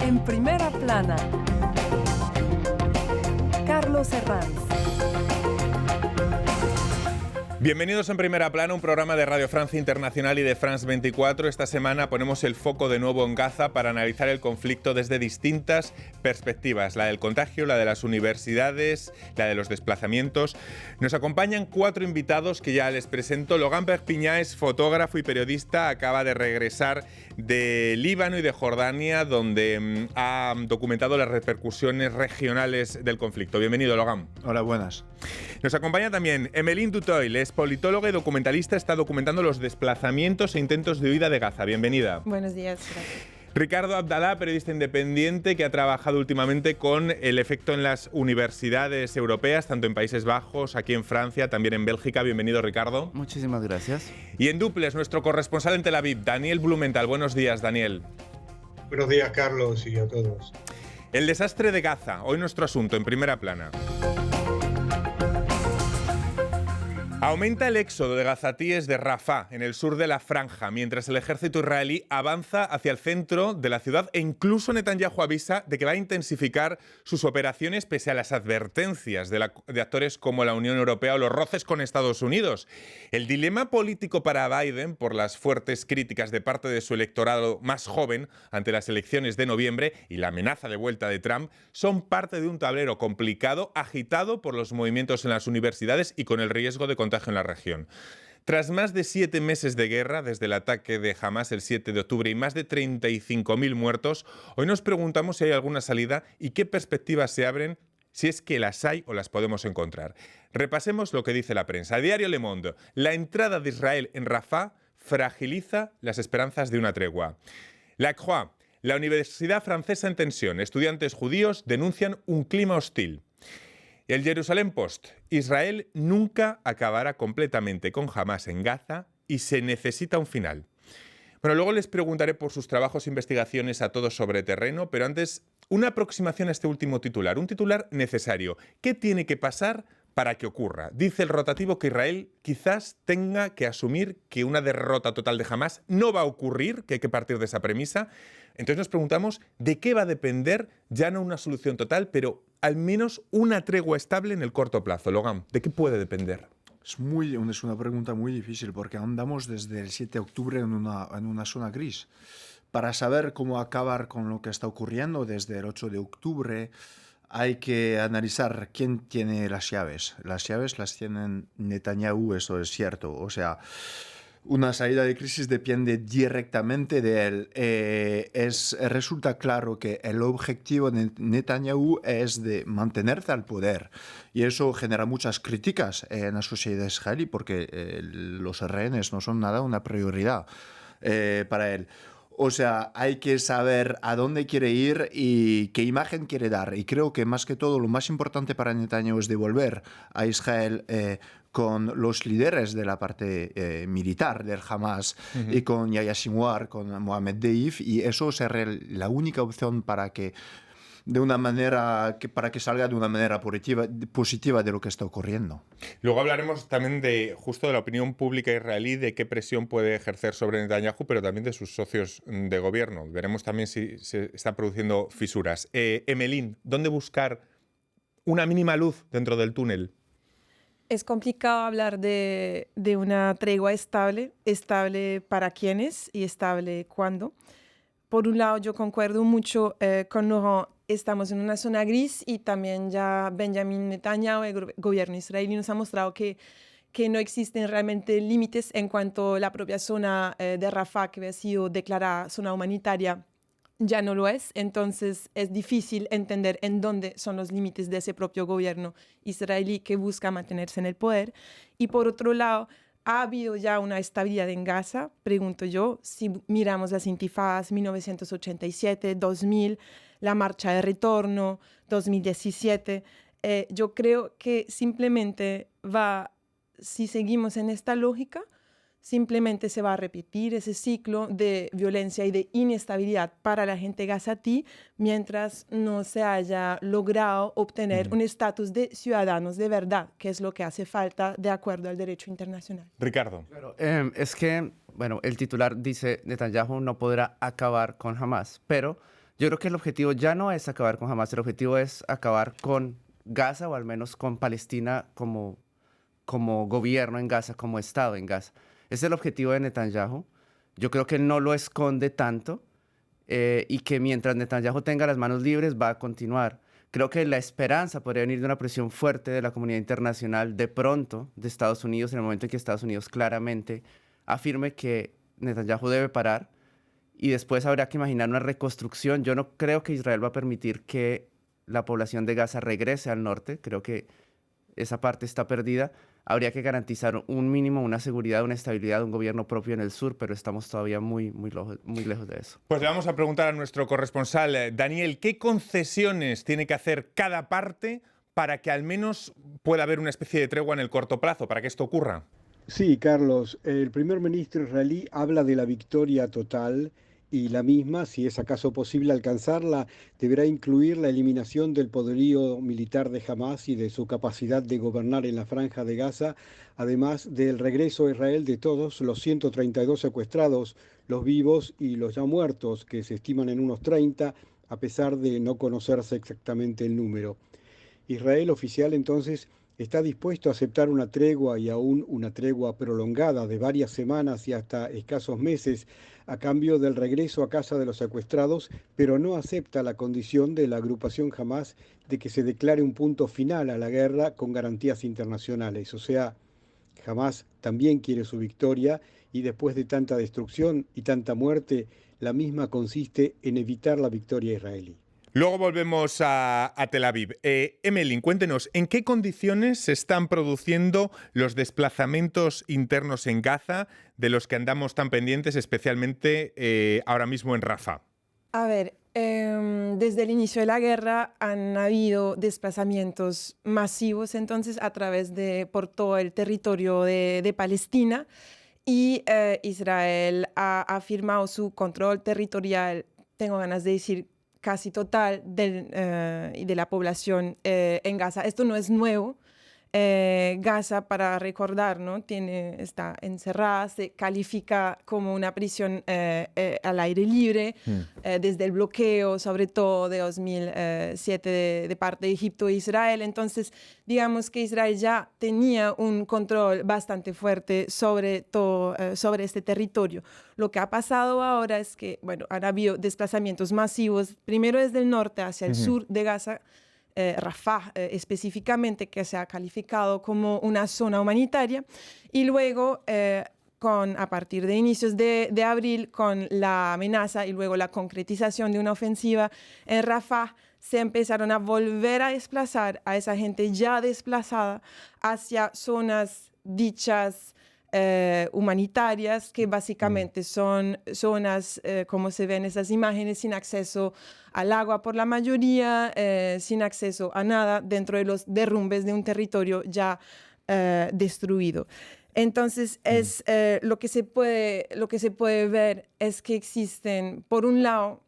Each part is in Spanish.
En primera plana, Carlos Herranz. Bienvenidos en Primera Plana, un programa de Radio Francia Internacional y de France 24. Esta semana ponemos el foco de nuevo en Gaza para analizar el conflicto desde distintas perspectivas. La del contagio, la de las universidades, la de los desplazamientos. Nos acompañan 4 invitados que ya les presento. Logan Perpiñá es fotógrafo y periodista. Acaba de regresar de Líbano y de Jordania, donde ha documentado las repercusiones regionales del conflicto. Bienvenido, Logan. Hola, buenas. Nos acompaña también Emeline Dutoil, es politóloga y documentalista, está documentando los desplazamientos e intentos de huida de Gaza. Bienvenida. Buenos días, gracias. Ricardo Abdalá, periodista independiente que ha trabajado últimamente con el efecto en las universidades europeas, tanto en Países Bajos, aquí en Francia, también en Bélgica. Bienvenido, Ricardo. Muchísimas gracias. Y en duples, nuestro corresponsal en Tel Aviv, Daniel Blumenthal. Buenos días, Daniel. Buenos días, Carlos, y a todos. El desastre de Gaza, hoy nuestro asunto en Primera Plana. Aumenta el éxodo de gazatíes de Rafah, en el sur de la Franja, mientras el ejército israelí avanza hacia el centro de la ciudad e incluso Netanyahu avisa de que va a intensificar sus operaciones pese a las advertencias de actores como la Unión Europea o los roces con Estados Unidos. El dilema político para Biden, por las fuertes críticas de parte de su electorado más joven ante las elecciones de noviembre y la amenaza de vuelta de Trump, son parte de un tablero complicado, agitado por los movimientos en las universidades y con el riesgo de contagio en la región. Tras más de 7 meses de guerra, desde el ataque de Hamas el 7 de octubre y más de 35.000 muertos, hoy nos preguntamos si hay alguna salida y qué perspectivas se abren, si es que las hay o las podemos encontrar. Repasemos lo que dice la prensa. Diario Le Monde: la entrada de Israel en Rafah fragiliza las esperanzas de una tregua. La Croix: la universidad francesa en tensión. Estudiantes judíos denuncian un clima hostil. El Jerusalem Post: Israel nunca acabará completamente con Hamas en Gaza y se necesita un final. Bueno, luego les preguntaré por sus trabajos e investigaciones a todos sobre terreno, pero antes, una aproximación a este último titular, un titular necesario. ¿Qué tiene que pasar para que ocurra? Dice el rotativo que Israel quizás tenga que asumir que una derrota total de Hamas no va a ocurrir, que hay que partir de esa premisa. Entonces nos preguntamos de qué va a depender, ya no una solución total, pero al menos una tregua estable en el corto plazo. Logan, ¿de qué puede depender? Es una pregunta muy difícil porque andamos desde el 7 de octubre en una zona gris. Para saber cómo acabar con lo que está ocurriendo desde el 8 de octubre, hay que analizar quién tiene las llaves. Las llaves las tienen Netanyahu, eso es cierto. O sea, una salida de crisis depende directamente de él. Resulta claro que el objetivo de Netanyahu es de mantenerse al poder. Y eso genera muchas críticas en la sociedad israelí porque los rehenes no son nada una prioridad para él. O sea, hay que saber a dónde quiere ir y qué imagen quiere dar. Y creo que más que todo lo más importante para Netanyahu es devolver a Israel con los líderes de la parte militar del Hamas y con Yahya Sinwar, con Mohamed Deif, y eso será la única opción para que salga de una manera positiva de lo que está ocurriendo. Luego hablaremos también de la opinión pública israelí, de qué presión puede ejercer sobre Netanyahu, pero también de sus socios de gobierno. Veremos también si se están produciendo fisuras. Emeline, ¿dónde buscar una mínima luz dentro del túnel? Es complicado hablar de una tregua estable para quiénes y estable cuándo. Por un lado, yo concuerdo mucho con Laurent. Estamos en una zona gris y también ya Benjamin Netanyahu, el gobierno israelí, nos ha mostrado que no existen realmente límites en cuanto a la propia zona de Rafah, que había sido declarada zona humanitaria, ya no lo es. Entonces es difícil entender en dónde son los límites de ese propio gobierno israelí que busca mantenerse en el poder. Y por otro lado, ¿ha habido ya una estabilidad en Gaza? Pregunto yo. Si miramos las intifadas 1987, 2000, la marcha de retorno, 2017, yo creo que simplemente si seguimos en esta lógica, simplemente se va a repetir ese ciclo de violencia y de inestabilidad para la gente gazatí mientras no se haya logrado obtener un estatus de ciudadanos de verdad, que es lo que hace falta de acuerdo al derecho internacional. Ricardo. Claro, es que, bueno, el titular dice Netanyahu no podrá acabar con Hamas, pero Yo creo que el objetivo ya no es acabar con Hamas, el objetivo es acabar con Gaza o al menos con Palestina como gobierno en Gaza, como Estado en Gaza. Ese es el objetivo de Netanyahu. Yo creo que no lo esconde tanto y que mientras Netanyahu tenga las manos libres va a continuar. Creo que la esperanza podría venir de una presión fuerte de la comunidad internacional de pronto de Estados Unidos, en el momento en que Estados Unidos claramente afirme que Netanyahu debe parar y después habrá que imaginar una reconstrucción. Yo no creo que Israel va a permitir que la población de Gaza regrese al norte. Creo que esa parte está perdida. Habría que garantizar un mínimo, una seguridad, una estabilidad, un gobierno propio en el sur, pero estamos todavía muy lejos de eso. Pues le vamos a preguntar a nuestro corresponsal, Daniel, ¿qué concesiones tiene que hacer cada parte para que al menos pueda haber una especie de tregua en el corto plazo, para que esto ocurra? Sí, Carlos, el primer ministro israelí habla de la victoria total y la misma, si es acaso posible alcanzarla, deberá incluir la eliminación del poderío militar de Hamás y de su capacidad de gobernar en la franja de Gaza, además del regreso a Israel de todos los 132 secuestrados, los vivos y los ya muertos, que se estiman en unos 30, a pesar de no conocerse exactamente el número. Israel oficial entonces está dispuesto a aceptar una tregua y aún una tregua prolongada de varias semanas y hasta escasos meses a cambio del regreso a casa de los secuestrados, pero no acepta la condición de la agrupación Hamás de que se declare un punto final a la guerra con garantías internacionales. O sea, Hamás también quiere su victoria y después de tanta destrucción y tanta muerte, la misma consiste en evitar la victoria israelí. Luego volvemos a Tel Aviv. Emelín, cuéntenos, ¿en qué condiciones se están produciendo los desplazamientos internos en Gaza de los que andamos tan pendientes, especialmente ahora mismo en Rafah? A ver, desde el inicio de la guerra han habido desplazamientos masivos entonces por todo el territorio de Palestina y Israel ha afirmado su control territorial, tengo ganas de decir, casi total de la población en Gaza. Esto no es nuevo. Gaza, para recordar, ¿no? Está encerrada, se califica como una prisión al aire libre desde el bloqueo, sobre todo de 2007 de parte de Egipto e Israel. Entonces, digamos que Israel ya tenía un control bastante fuerte sobre este territorio. Lo que ha pasado ahora es que, bueno, han habido desplazamientos masivos, primero desde el norte hacia el sur de Gaza, Rafah específicamente, que se ha calificado como una zona humanitaria, y luego a partir de inicios de abril, con la amenaza y luego la concretización de una ofensiva en Rafah, se empezaron a volver a desplazar a esa gente ya desplazada hacia zonas dichas humanitarias, que básicamente son zonas, como se ven en esas imágenes, sin acceso al agua por la mayoría, sin acceso a nada dentro de los derrumbes de un territorio ya destruido. Entonces, lo que se puede ver es que existen, por un lado,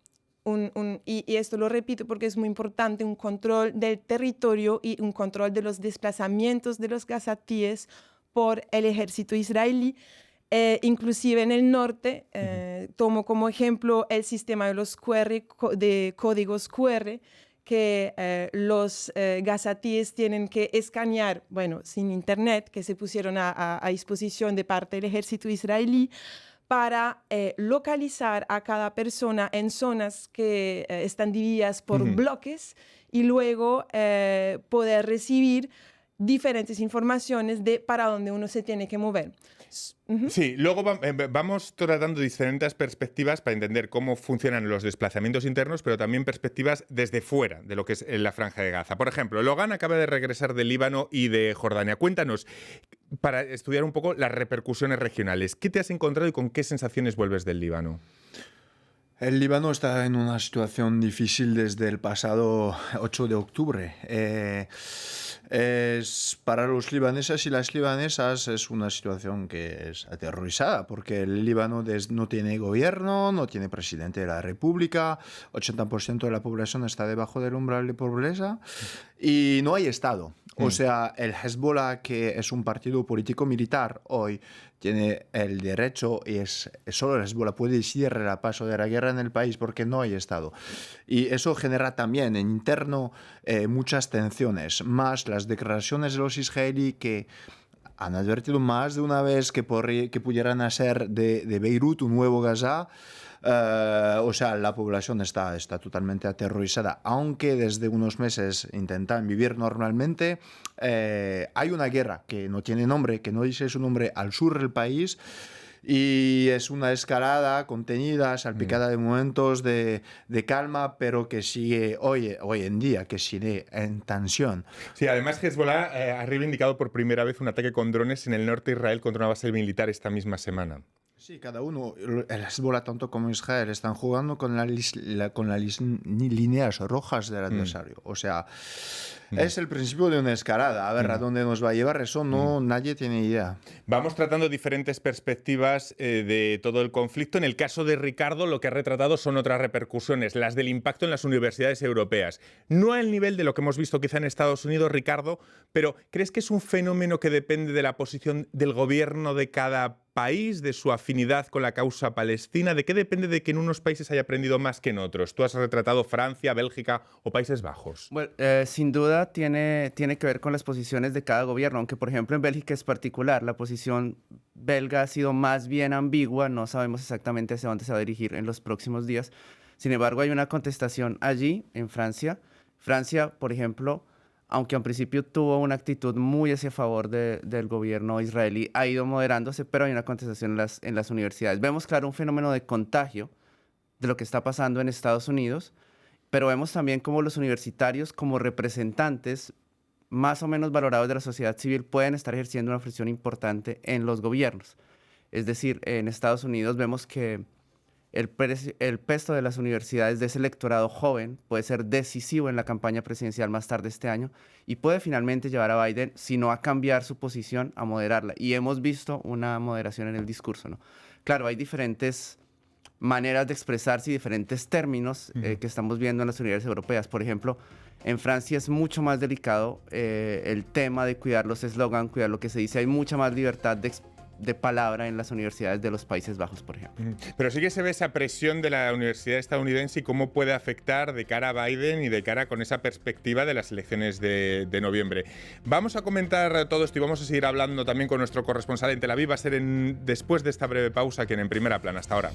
y esto lo repito porque es muy importante, un control del territorio y un control de los desplazamientos de los gazatíes por el ejército israelí, inclusive en el norte. Tomo como ejemplo el sistema de los QR, de códigos QR, que los gazatíes tienen que escanear, bueno, sin internet, que se pusieron a disposición de parte del ejército israelí, para localizar a cada persona en zonas que están divididas por bloques y luego poder recibir diferentes informaciones de para dónde uno se tiene que mover. Sí, luego vamos tratando diferentes perspectivas para entender cómo funcionan los desplazamientos internos, pero también perspectivas desde fuera de lo que es la Franja de Gaza. Por ejemplo, Logan acaba de regresar del Líbano y de Jordania. Cuéntanos, para estudiar un poco las repercusiones regionales, ¿qué te has encontrado y con qué sensaciones vuelves del Líbano? El Líbano está en una situación difícil desde el pasado 8 de octubre. Para los libaneses y las libanesas es una situación que es aterrorizada, porque el Líbano no tiene gobierno, no tiene presidente de la República, 80% de la población está debajo del umbral de pobreza y no hay Estado. O sea, el Hezbollah, que es un partido político-militar hoy, tiene el derecho, y solo el Hezbollah puede decidir el paso de la guerra en el país porque no hay Estado. Y eso genera también en interno muchas tensiones, más las declaraciones de los israelíes que han advertido más de una vez que pudieran hacer de Beirut un nuevo Gaza. O sea, la población está totalmente aterrorizada, aunque desde unos meses intentan vivir normalmente. Hay una guerra que no tiene nombre, que no dice su nombre, al sur del país, y es una escalada contenida, salpicada de momentos de calma, pero que sigue hoy en día, que sigue en tensión. Sí, además Hezbollah ha reivindicado por primera vez un ataque con drones en el norte de Israel contra una base militar esta misma semana. Sí, cada uno, el Hezbollah tanto como Israel, están jugando con las líneas rojas del adversario. O sea, es el principio de una escalada. A ver a dónde nos va a llevar, eso nadie tiene idea. Vamos tratando diferentes perspectivas de todo el conflicto. En el caso de Ricardo, lo que ha retratado son otras repercusiones, las del impacto en las universidades europeas. No al nivel de lo que hemos visto quizá en Estados Unidos, Ricardo, pero ¿crees que es un fenómeno que depende de la posición del gobierno de cada país, de su afinidad con la causa palestina? ¿De qué depende de que en unos países haya aprendido más que en otros? Tú has retratado Francia, Bélgica o Países Bajos. Bueno, sin duda tiene que ver con las posiciones de cada gobierno, aunque por ejemplo en Bélgica es particular. La posición belga ha sido más bien ambigua, no sabemos exactamente hacia dónde se va a dirigir en los próximos días. Sin embargo, hay una contestación allí, en Francia. Francia, por ejemplo, aunque en principio tuvo una actitud muy hacia favor del gobierno israelí, ha ido moderándose, pero hay una contestación en las universidades. Vemos, claro, un fenómeno de contagio de lo que está pasando en Estados Unidos, pero vemos también cómo los universitarios, como representantes más o menos valorados de la sociedad civil, pueden estar ejerciendo una presión importante en los gobiernos. Es decir, en Estados Unidos vemos que el peso de las universidades de ese electorado joven puede ser decisivo en la campaña presidencial más tarde este año y puede finalmente llevar a Biden, si no a cambiar su posición, a moderarla. Y hemos visto una moderación en el discurso, ¿no? Claro, hay diferentes maneras de expresarse y diferentes términos que estamos viendo en las universidades europeas. Por ejemplo, en Francia es mucho más delicado el tema de cuidar los eslogans, cuidar lo que se dice. Hay mucha más libertad de palabra en las universidades de los Países Bajos, por ejemplo. Pero sí que se ve esa presión de la universidad estadounidense y cómo puede afectar de cara a Biden y de cara con esa perspectiva de las elecciones de noviembre. Vamos a comentar todo esto y vamos a seguir hablando también con nuestro corresponsal en Tel Aviv. Va a ser después de esta breve pausa aquí en Primera Plana. Hasta ahora.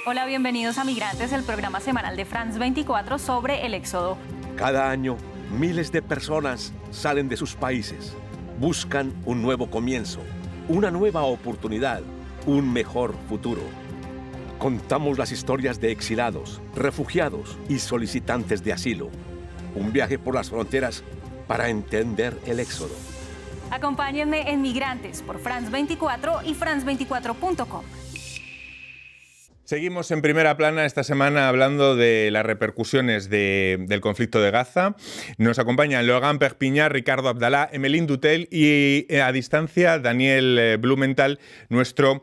Hola, bienvenidos a Migrantes, el programa semanal de France 24 sobre el éxodo. Cada año, miles de personas salen de sus países, buscan un nuevo comienzo, una nueva oportunidad, un mejor futuro. Contamos las historias de exilados, refugiados y solicitantes de asilo. Un viaje por las fronteras para entender el éxodo. Acompáñenme en Migrantes por France 24 y france24.com. Seguimos en Primera Plana esta semana hablando de las repercusiones del conflicto de Gaza. Nos acompañan Logan Perpiñán, Ricardo Abdalá, Emeline Dutel y a distancia Daniel Blumenthal, nuestro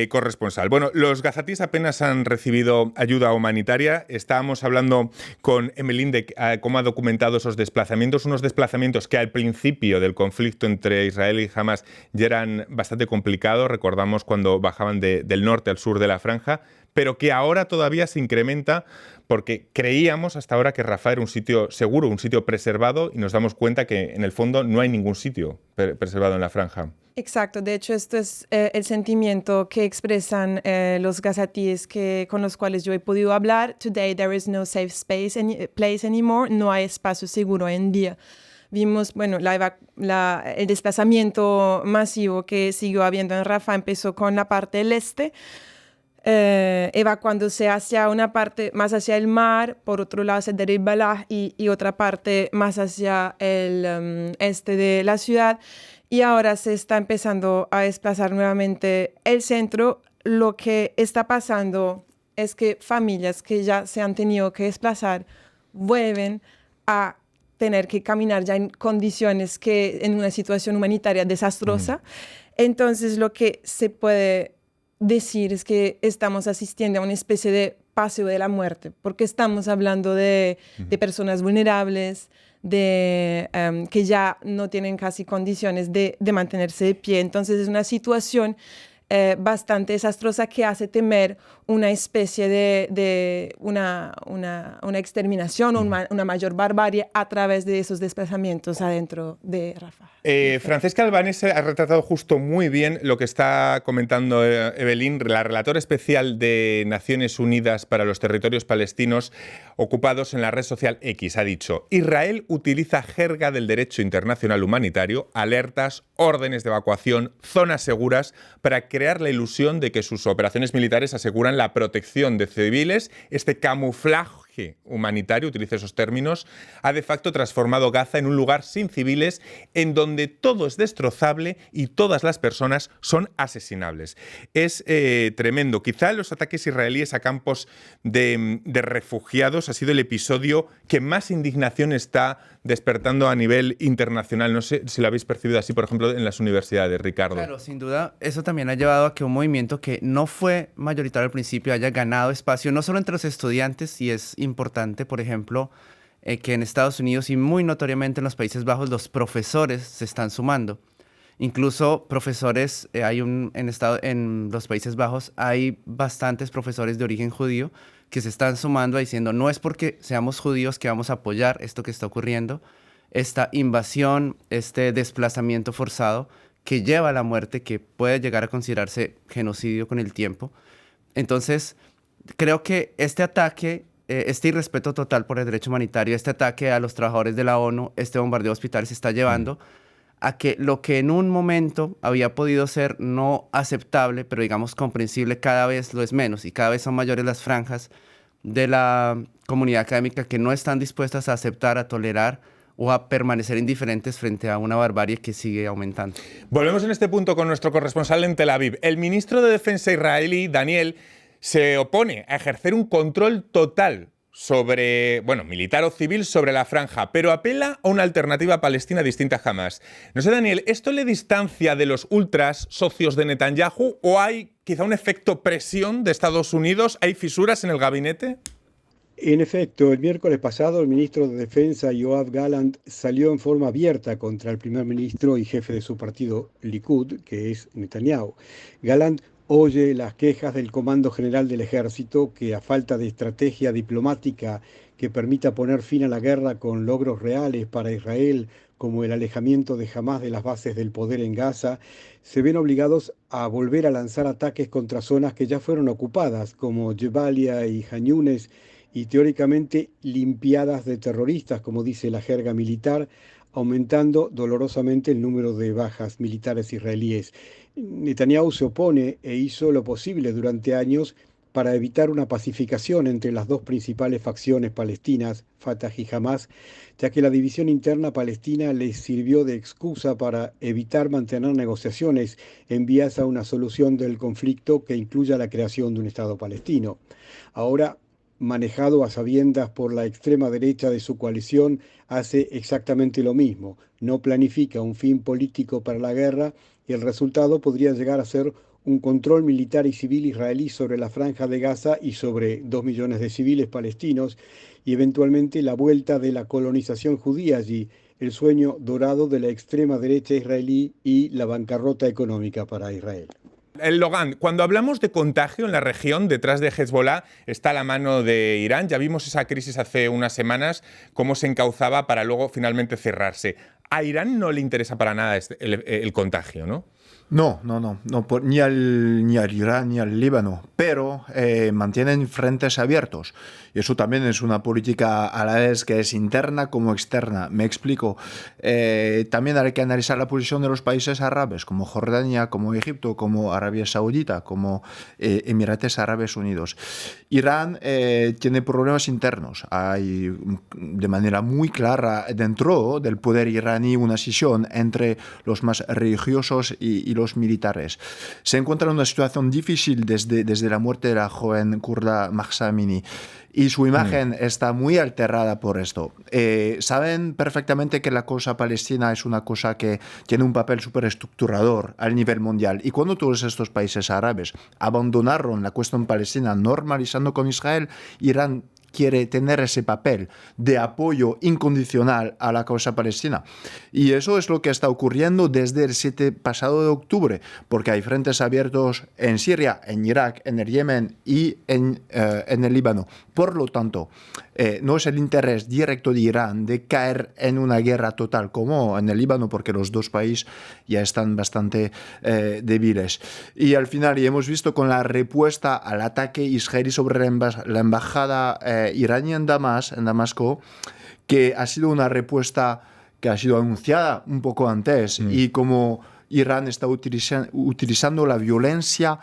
corresponsal. Bueno, los gazatíes apenas han recibido ayuda humanitaria. Estábamos hablando con Emeline de cómo ha documentado esos desplazamientos, unos desplazamientos que al principio del conflicto entre Israel y Hamas ya eran bastante complicados. Recordamos cuando bajaban del norte al sur de la franja, pero que ahora todavía se incrementa porque creíamos hasta ahora que Rafah era un sitio seguro, un sitio preservado, y nos damos cuenta que en el fondo no hay ningún sitio preservado en la franja. Exacto, de hecho esto es el sentimiento que expresan los gazatíes con los cuales yo he podido hablar. Today there is no safe place anymore, no hay espacio seguro hoy en día. Vimos, bueno, el desplazamiento masivo que siguió habiendo en Rafah empezó con la parte del este, evacuándose hacia una parte más hacia el mar, por otro lado hacia Deir al-Balah y otra parte más hacia el este de la ciudad, y ahora se está empezando a desplazar nuevamente el centro. Lo que está pasando es que familias que ya se han tenido que desplazar vuelven a tener que caminar ya en condiciones en una situación humanitaria desastrosa. Entonces lo que se puede decir es que estamos asistiendo a una especie de espacio de la muerte, porque estamos hablando de personas vulnerables, que ya no tienen casi condiciones de mantenerse de pie. Entonces es una situación bastante desastrosa que hace temer una especie de una exterminación o una mayor barbarie a través de esos desplazamientos adentro de Rafah. Francesca Albanese ha retratado justo muy bien lo que está comentando Evelyn, la relatora especial de Naciones Unidas para los territorios palestinos ocupados en la red social X. Ha dicho: Israel utiliza jerga del derecho internacional humanitario, alertas, órdenes de evacuación, zonas seguras, para crear la ilusión de que sus operaciones militares aseguran la protección de civiles. Este camuflaje humanitario, utiliza esos términos, ha de facto transformado Gaza en un lugar sin civiles, en donde todo es destrozable y todas las personas son asesinables. Es tremendo. Quizá los ataques israelíes a campos de refugiados ha sido el episodio que más indignación está despertando a nivel internacional. No sé si lo habéis percibido así, por ejemplo, en las universidades, Ricardo. Claro, sin duda, eso también ha llevado a que un movimiento que no fue mayoritario al principio haya ganado espacio, no solo entre los estudiantes, y es importante, por ejemplo, que en Estados Unidos y muy notoriamente en los Países Bajos los profesores se están sumando. Incluso profesores, en los Países Bajos hay bastantes profesores de origen judío que se están sumando diciendo: no es porque seamos judíos que vamos a apoyar esto que está ocurriendo, esta invasión, este desplazamiento forzado que lleva a la muerte, que puede llegar a considerarse genocidio con el tiempo. Entonces, creo que este ataque, este irrespeto total por el derecho humanitario, este ataque a los trabajadores de la ONU, este bombardeo de hospitales está llevando a que lo que en un momento había podido ser no aceptable, pero digamos comprensible, cada vez lo es menos, y cada vez son mayores las franjas de la comunidad académica que no están dispuestas a aceptar, a tolerar o a permanecer indiferentes frente a una barbarie que sigue aumentando. Volvemos en este punto con nuestro corresponsal en Tel Aviv. El ministro de Defensa israelí, Daniel, se opone a ejercer un control total militar o civil sobre la franja, pero apela a una alternativa palestina distinta a Hamas. No sé, Daniel, ¿esto le distancia de los ultras socios de Netanyahu o hay quizá un efecto presión de Estados Unidos? ¿Hay fisuras en el gabinete? En efecto, el miércoles pasado el ministro de Defensa, Yoav Gallant, salió en forma abierta contra el primer ministro y jefe de su partido, Likud, que es Netanyahu. Gallant oye las quejas del Comando General del Ejército que, a falta de estrategia diplomática que permita poner fin a la guerra con logros reales para Israel, como el alejamiento de Hamás de las bases del poder en Gaza, se ven obligados a volver a lanzar ataques contra zonas que ya fueron ocupadas, como Jebalia y Han Yunes, y teóricamente limpiadas de terroristas, como dice la jerga militar, aumentando dolorosamente el número de bajas militares israelíes. Netanyahu se opone e hizo lo posible durante años para evitar una pacificación entre las dos principales facciones palestinas, Fatah y Hamás, ya que la división interna palestina les sirvió de excusa para evitar mantener negociaciones en vías a una solución del conflicto que incluya la creación de un Estado palestino. Ahora, manejado a sabiendas por la extrema derecha de su coalición, hace exactamente lo mismo. No planifica un fin político para la guerra y el resultado podría llegar a ser un control militar y civil israelí sobre la franja de Gaza y sobre 2 millones de civiles palestinos, y eventualmente la vuelta de la colonización judía allí, el sueño dorado de la extrema derecha israelí y la bancarrota económica para Israel. Logan, cuando hablamos de contagio en la región, detrás de Hezbollah está la mano de Irán. Ya vimos esa crisis hace unas semanas, cómo se encauzaba para luego finalmente cerrarse. A Irán no le interesa para nada el contagio, ¿no? No, ni al Irán ni al Líbano, pero mantienen frentes abiertos. Y eso también es una política a la vez que es interna como externa. Me explico. También hay que analizar la posición de los países árabes, como Jordania, como Egipto, como Arabia Saudita, como Emirates Árabes Unidos. Irán tiene problemas internos. Hay de manera muy clara dentro del poder iraní una escisión entre los más religiosos y y los militares. Se encuentra en una situación difícil desde la muerte de la joven kurda Mahsa Amini. Y su imagen está muy alterada por esto. Saben perfectamente que la causa palestina es una cosa que tiene un papel súper estructurador al nivel mundial. Y cuando todos estos países árabes abandonaron la cuestión palestina normalizando con Israel, Irán quiere tener ese papel de apoyo incondicional a la causa palestina. Y eso es lo que está ocurriendo desde el 7 pasado de octubre, porque hay frentes abiertos en Siria, en Irak, en el Yemen y en el Líbano. Por lo tanto, no es el interés directo de Irán de caer en una guerra total como en el Líbano, porque los dos países ya están bastante débiles. Y al final, y hemos visto con la respuesta al ataque israelí sobre la embajada iraní en Damasco, que ha sido una respuesta que ha sido anunciada un poco antes, y como Irán está utilizando la violencia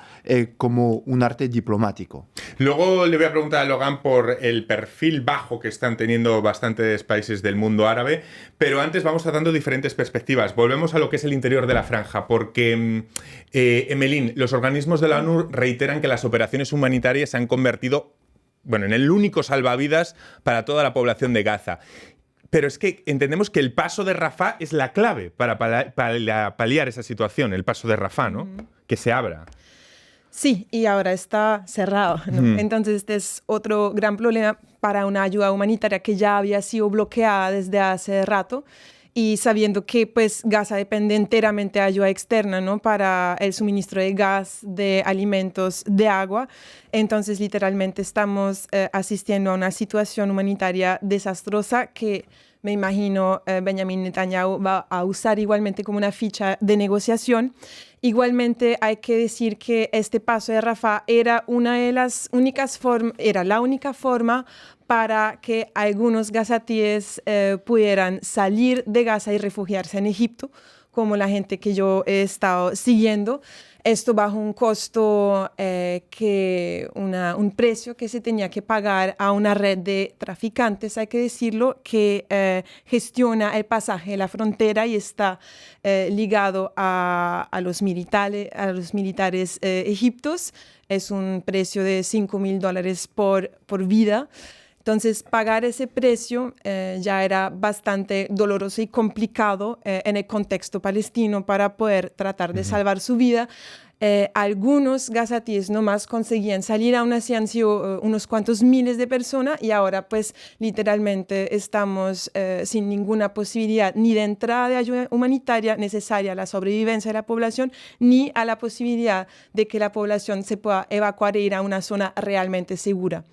como un arte diplomático. Luego le voy a preguntar a Logan por el perfil bajo que están teniendo bastantes países del mundo árabe, pero antes vamos tratando diferentes perspectivas. Volvemos a lo que es el interior de la franja, porque, Emelín, los organismos de la ONU reiteran que las operaciones humanitarias se han convertido, bueno, en el único salvavidas para toda la población de Gaza. Pero es que entendemos que el paso de Rafah es la clave para paliar esa situación, el paso de Rafah, ¿no? Que se abra. Sí, y ahora está cerrado, ¿no? Entonces este es otro gran problema para una ayuda humanitaria que ya había sido bloqueada desde hace rato, y sabiendo que pues Gaza depende enteramente de ayuda externa, ¿no? Para el suministro de gas, de alimentos, de agua. Entonces literalmente estamos asistiendo a una situación humanitaria desastrosa que me imagino Benjamin Netanyahu va a usar igualmente como una ficha de negociación. Igualmente hay que decir que este paso de Rafah era la única forma para que algunos gazatíes pudieran salir de Gaza y refugiarse en Egipto, como la gente que yo he estado siguiendo. Esto bajo un costo, un precio que se tenía que pagar a una red de traficantes, hay que decirlo, que gestiona el pasaje de la frontera y está ligado a los militares egipcios. Es un precio de $5,000 por vida. Entonces, pagar ese precio ya era bastante doloroso y complicado en el contexto palestino para poder tratar de salvar su vida. Algunos gazatíes nomás conseguían salir, aún así han sido unos cuantos miles de personas, y ahora pues literalmente estamos sin ninguna posibilidad ni de entrada de ayuda humanitaria necesaria a la sobrevivencia de la población, ni a la posibilidad de que la población se pueda evacuar e ir a una zona realmente segura.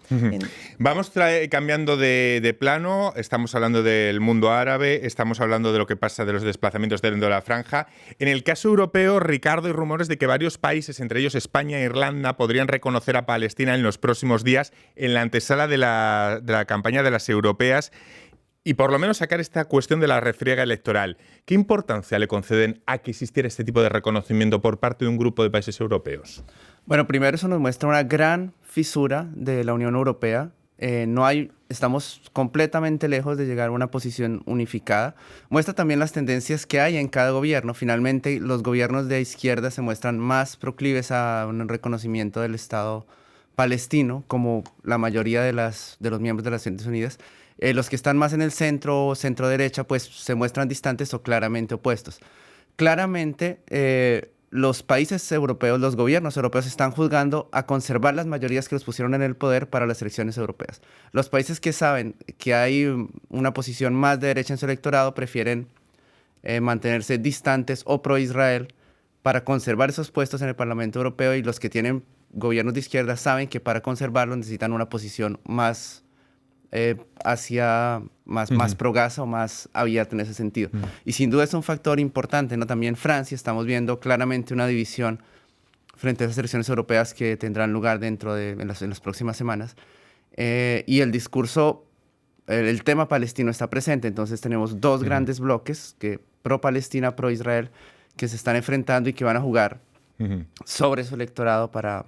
Vamos cambiando de plano, estamos hablando del mundo árabe, estamos hablando de lo que pasa de los desplazamientos dentro de la franja. En el caso europeo, Ricardo, hay rumores de que varios países, entre ellos España e Irlanda, podrían reconocer a Palestina en los próximos días en la antesala de la campaña de las europeas, y por lo menos sacar esta cuestión de la refriega electoral. ¿Qué importancia le conceden a que existiera este tipo de reconocimiento por parte de un grupo de países europeos? Bueno, primero eso nos muestra una gran fisura de la Unión Europea. Estamos completamente lejos de llegar a una posición unificada. Muestra también las tendencias que hay en cada gobierno. Finalmente, los gobiernos de izquierda se muestran más proclives a un reconocimiento del Estado palestino, como la mayoría de los miembros de las Naciones Unidas. Los que están más en el centro o centro-derecha, pues se muestran distantes o claramente opuestos. Claramente, los países europeos, los gobiernos europeos están juzgando a conservar las mayorías que los pusieron en el poder para las elecciones europeas. Los países que saben que hay una posición más de derecha en su electorado prefieren mantenerse distantes o pro-Israel para conservar esos puestos en el Parlamento Europeo, y los que tienen gobiernos de izquierda saben que para conservarlos necesitan una posición más más pro-Gaza o más abierta en ese sentido. Y sin duda es un factor importante, ¿no? También Francia, estamos viendo claramente una división frente a esas elecciones europeas que tendrán lugar en las próximas semanas. Y el discurso, el tema palestino está presente, entonces tenemos dos grandes bloques, pro-Palestina, pro-Israel, que se están enfrentando y que van a jugar sobre su electorado para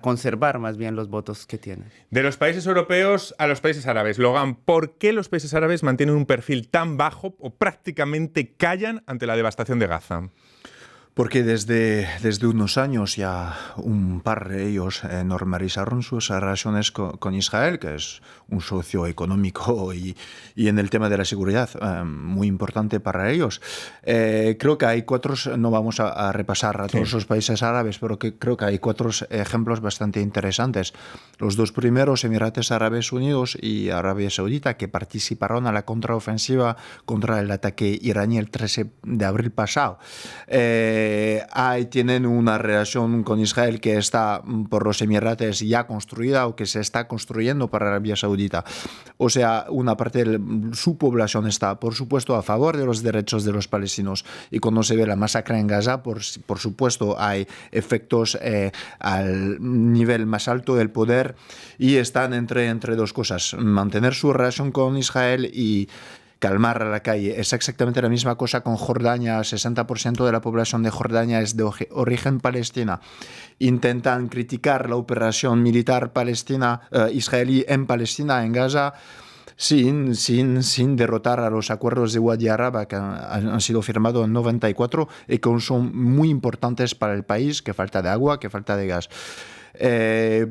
conservar más bien los votos que tienen. De los países europeos a los países árabes, Logan, ¿por qué los países árabes mantienen un perfil tan bajo o prácticamente callan ante la devastación de Gaza? Porque desde unos años ya un par de ellos normalizaron sus relaciones con Israel, que es un socio económico y en el tema de la seguridad muy importante para ellos. Creo que hay cuatro, no vamos a repasar a todos los países árabes, pero creo que hay cuatro ejemplos bastante interesantes. Los dos primeros, Emiratos Árabes Unidos y Arabia Saudita, que participaron a la contraofensiva contra el ataque iraní el 13 de abril pasado. Tienen una relación con Israel que está por los Emiratos ya construida o que se está construyendo para Arabia Saudita. O sea, una parte de su población está, por supuesto, a favor de los derechos de los palestinos. Y cuando se ve la masacre en Gaza, por supuesto, hay efectos al nivel más alto del poder y están entre dos cosas. Mantener su relación con Israel y calmar a la calle. Es exactamente la misma cosa con Jordania. 60% de la población de Jordania es de origen palestina. Intentan criticar la operación militar israelí en Palestina, en Gaza, sin derrotar a los acuerdos de Wadi Araba que han sido firmados en 94 y que son muy importantes para el país, que falta de agua, que falta de gas.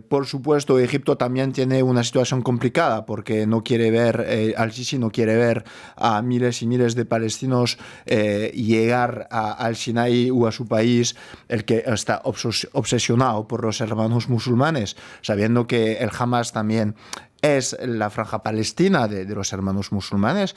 Por supuesto, Egipto también tiene una situación complicada porque no quiere ver, Al-Sisi no quiere ver a miles y miles de palestinos llegar al Sinaí o a su país, el que está obsesionado por los hermanos musulmanes, sabiendo que el Hamas también es la franja palestina de los hermanos musulmanes.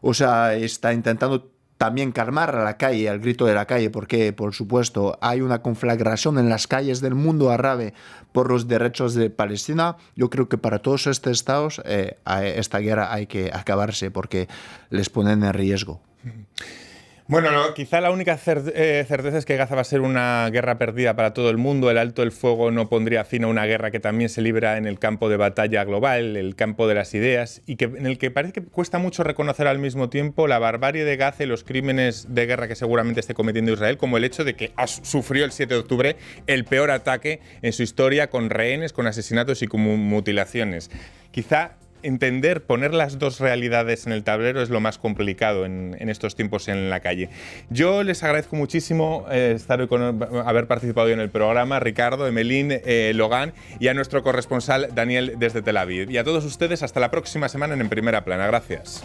O sea, está intentando también calmar a la calle, al grito de la calle, porque, por supuesto, hay una conflagración en las calles del mundo árabe por los derechos de Palestina. Yo creo que para todos estos estados esta guerra hay que acabarse porque les ponen en riesgo. Bueno, no, quizá la única certeza es que Gaza va a ser una guerra perdida para todo el mundo. El alto el fuego no pondría fin a una guerra que también se libra en el campo de batalla global, el campo de las ideas, y en el que parece que cuesta mucho reconocer al mismo tiempo la barbarie de Gaza y los crímenes de guerra que seguramente esté cometiendo Israel, como el hecho de que sufrió el 7 de octubre el peor ataque en su historia, con rehenes, con asesinatos y con mutilaciones. Quizá entender, poner las dos realidades en el tablero es lo más complicado en estos tiempos en la calle. Yo les agradezco muchísimo haber participado hoy en el programa, Ricardo, Emelín, Logan, y a nuestro corresponsal Daniel desde Tel Aviv. Y a todos ustedes, hasta la próxima semana en Primera Plana. Gracias.